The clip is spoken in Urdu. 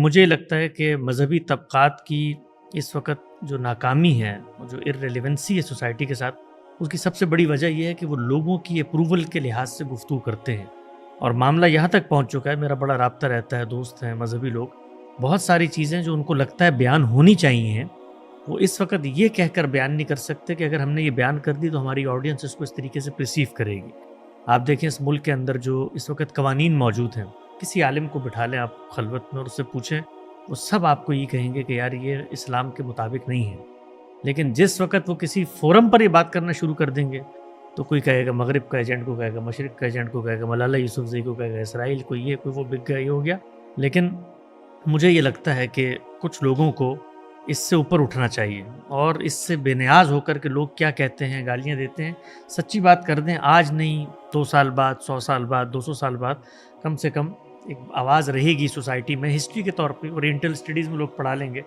مجھے لگتا ہے کہ مذہبی طبقات کی اس وقت جو ناکامی ہے، جو ارریلیونسی ہے سوسائٹی کے ساتھ، اس کی سب سے بڑی وجہ یہ ہے کہ وہ لوگوں کی اپروول کے لحاظ سے گفتگو کرتے ہیں، اور معاملہ یہاں تک پہنچ چکا ہے، میرا بڑا رابطہ رہتا ہے، دوست ہیں مذہبی لوگ، بہت ساری چیزیں جو ان کو لگتا ہے بیان ہونی چاہیے ہیں، وہ اس وقت یہ کہہ کر بیان نہیں کر سکتے کہ اگر ہم نے یہ بیان کر دی تو ہماری آڈینس اس کو اس طریقے سے پرسیو کرے گی۔ آپ دیکھیں اس ملک کے اندر جو اس وقت قوانین موجود ہیں، کسی عالم کو بٹھا لیں آپ خلوت میں اور اس سے پوچھیں، وہ سب آپ کو یہ کہیں گے کہ یار یہ اسلام کے مطابق نہیں ہے۔ لیکن جس وقت وہ کسی فورم پر یہ بات کرنا شروع کر دیں گے تو کوئی کہے گا مغرب کا ایجنٹ کو کہے گا، مشرق کا ایجنٹ کو کہے گا، ملالہ یوسف زئی کو کہے گا، اسرائیل کو یہ کوئی وہ بک گیا، یہ ہو گیا۔ لیکن مجھے یہ لگتا ہے کہ کچھ لوگوں کو اس سے اوپر اٹھنا چاہیے اور اس سے بے نیاز ہو کر کے لوگ کیا کہتے ہیں، گالیاں دیتے ہیں، سچی بات کر دیں، آج نہیں 2 سال بعد، 100 سال بعد، 200 سال بعد کم سے کم ایک آواز رہے گی سوسائٹی میں، ہسٹری کے طور پہ اورینٹل اسٹڈیز میں لوگ پڑھا لیں گے